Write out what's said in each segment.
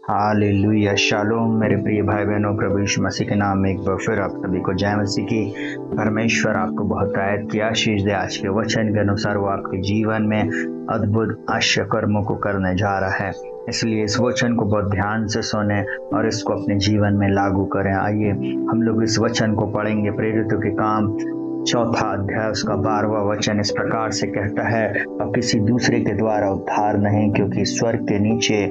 Hallelujah shalom मेरे प्रिय भाई बहनों, प्रभु यीशु मसीह के नाम में एक बार फिर आप सभी को जय मसीह की। परमेश्वर आपको बहुत आयत की आशीष दे। आज के वचन के अनुसार वो आपके जीवन में अद्भुत आश्चर्य कर्मों को करने जा रहा है, इसलिए इस वचन को बहुत ध्यान से सुने और इसको अपने जीवन में लागू करें। आइए हम लोग इस वचन को पढ़ेंगे। प्रेरितों के काम चौथा अध्याय उसका 12वां वचन इस प्रकार से कहता है, और किसी दूसरे के द्वारा उद्धार नहीं, क्योंकि स्वर्ग के नीचे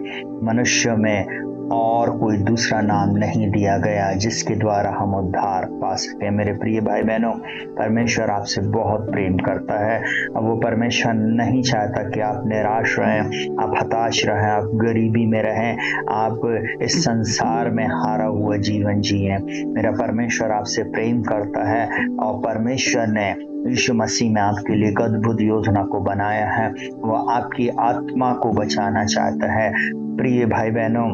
मनुष्य में और कोई दूसरा नाम नहीं दिया गया जिसके द्वारा हम उद्धार पा सके। मेरे प्रिय भाई बहनों, परमेश्वर आपसे बहुत प्रेम करता है। अब वो परमेश्वर नहीं चाहता कि आप निराश रहें, आप हताश रहें, आप गरीबी में रहें, आप इस संसार में हारा हुआ जीवन जिए। मेरा परमेश्वर आपसे प्रेम करता है और परमेश्वर ने यीशु मसीह में आपके लिए एक अद्भुत योजना को बनाया है। वह आपकी आत्मा को बचाना चाहता है। प्रिय भाई बहनों,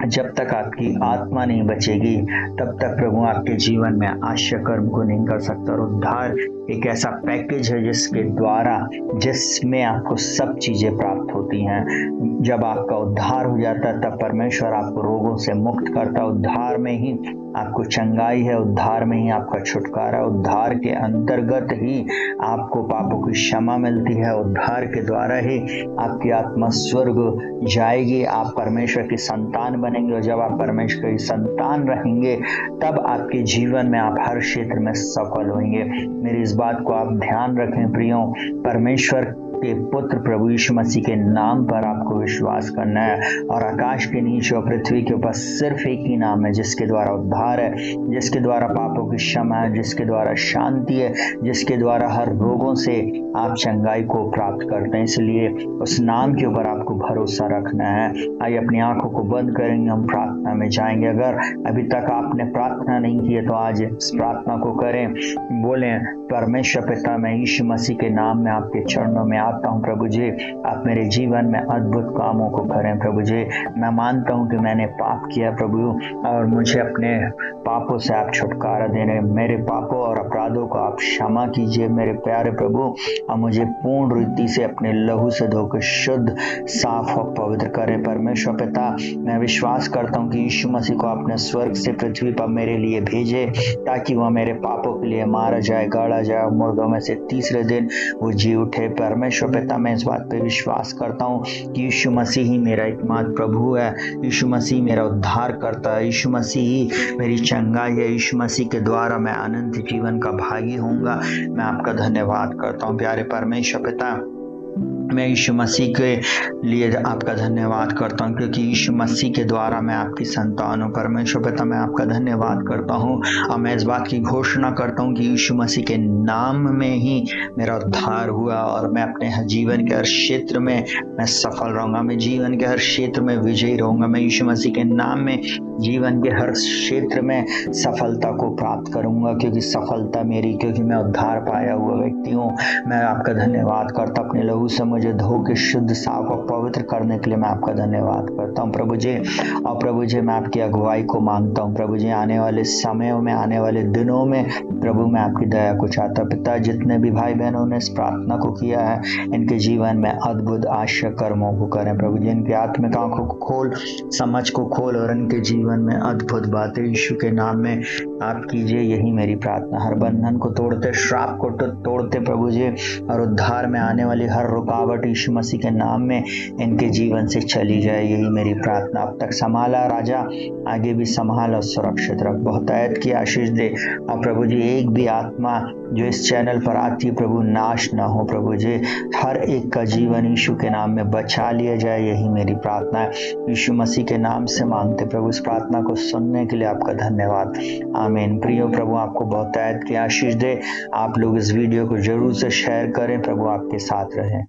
जब तक आपकी आत्मा नहीं बचेगी तब तक प्रभु आपके जीवन में आश्चर्य कर्म को नहीं कर सकता। और उद्धार एक ऐसा पैकेज है जिसमें आपको सब चीजें प्राप्त होती हैं। जब आपका उद्धार हो जाता है तब परमेश्वर आपको रोगों से मुक्त करता। उद्धार में ही आपको चंगाई है, उद्धार में ही आपका छुटकारा, उद्धार के अंतर्गत ही आपको पापों की क्षमा मिलती है, उद्धार के द्वारा ही आपकी आत्मा स्वर्ग जाएगी, आप परमेश्वर की संतान बनेंगे। और जब आप परमेश्वर की संतान रहेंगे तब आपके जीवन में आप हर क्षेत्र में सफल होंगे। मेरी इस बात को आप ध्यान रखें प्रियो, परमेश्वर के पुत्र प्रभु यीशु मसीह के नाम पर आपको विश्वास करना है। और आकाश के नीचे और पृथ्वी के ऊपर सिर्फ एक ही नाम है जिसके द्वारा उद्धार है, जिसके द्वारा पापों की क्षमा है, जिसके द्वारा शांति है, जिसके द्वारा हर रोगों से आप चंगाई को प्राप्त करते हैं। इसलिए उस नाम के ऊपर आपको भरोसा रखना है। आइए अपनी आंखों को बंद करेंगे, हम प्रार्थना में जाएंगे। अगर अभी तक आपने प्रार्थना नहीं की है तो आज इस प्रार्थना को करें। बोलें, परमेश्वर पिता, मैं यीशु मसीह के नाम में आपके चरणों में आता हूँ। प्रभु जी, आप मेरे जीवन में अद्भुत कामों को करें। प्रभु जी, मैं मानता हूँ कि मैंने पाप किया प्रभु, और मुझे अपने पापों से आप छुटकारा देने, मेरे पापों और अपराधों को आप क्षमा कीजिए मेरे प्यारे प्रभु, और मुझे पूर्ण रीति से अपने लहू से धोकर शुद्ध, साफ और पवित्र करें। परमेश्वर पिता, मैं विश्वास करता हूँ कि यीशु मसीह को आपने स्वर्ग से पृथ्वी पर मेरे लिए भेजे ताकि वह मेरे पापों के लिए मारा जाए, गाड़ा जाए, मुर्दों में से तीसरे दिन वो जी उठे। परमेश्वर पिता, मैं इस बात पे विश्वास करता हूँ कि यीशु मसीह ही मेरा एकमात्र प्रभु है, यीशु मसीह मेरा उद्धार करता है, यीशु मसीह ही मेरी चंगाई है। यीशु मसीह के द्वारा मैं अनंत जीवन का भागी होऊंगा। मैं आपका धन्यवाद करता हूँ प्यारे परमेश्वर पिता। मैं यीशु मसीह के लिए आपका धन्यवाद करता हूँ, क्योंकि यीशु मसीह के द्वारा मैं आपकी संतान हूँ। परमेश्वर पिता, मैं आपका धन्यवाद करता हूँ और मैं इस बात की घोषणा करता हूँ कि यीशु मसीह के नाम में ही मेरा उद्धार हुआ और मैं अपने जीवन के हर क्षेत्र में मैं सफल रहूंगा। मैं जीवन के हर क्षेत्र में विजयी रहूंगा। मैं यीशु मसीह के नाम में जीवन के हर क्षेत्र में सफलता को प्राप्त करूंगा, क्योंकि सफलता मेरी, क्योंकि मैं उद्धार पाया हुआ व्यक्ति हूँ। मैं आपका धन्यवाद करता, अपने लहू से मुझे धो के शुद्ध, साफ और पवित्र करने के लिए मैं आपका धन्यवाद करता हूँ प्रभु जी। और प्रभु जी, मैं आपकी अगुवाई को मांगता हूँ प्रभु जी। आने वाले समयों में, आने वाले दिनों में प्रभु मैं आपकी दया को चाहता। पिता, जितने भी भाई बहनों ने इस प्रार्थना को किया है, इनके जीवन में अद्भुत आश्चर्य कर्मों को करें प्रभु जी। इनकी आत्मिक आंखों को खोल, समझ को खोल और इनके जीवन में अद्भुत बातें यीशु के नाम में आप कीजिए। यही मेरी प्रार्थना। हर बंधन को तोड़ते, श्राप को तोड़ते प्रभु जी, और उद्धार में आने वाली हर रुकावट यीशु मसीह के नाम में इनके जीवन से चली जाए। यही मेरी प्रार्थना। अब तक संभाला राजा, आगे भी संभाल और सुरक्षित रख। बहुत आयत की आशीष दे। और प्रभु जी, एक भी आत्मा जो इस चैनल पर आती है प्रभु, नाश ना हो प्रभु जी। हर एक का जीवन यीशु के नाम में बचा लिया जाए। यही मेरी प्रार्थना है। यीशु मसीह के नाम से मांगते प्रभु। इस प्रार्थना को सुनने के लिए आपका धन्यवाद। आमीन। प्रियो, प्रभु आपको बहुत आयत की आशीष दे। आप लोग इस वीडियो को जरूर से शेयर करें। प्रभु आपके साथ रहे।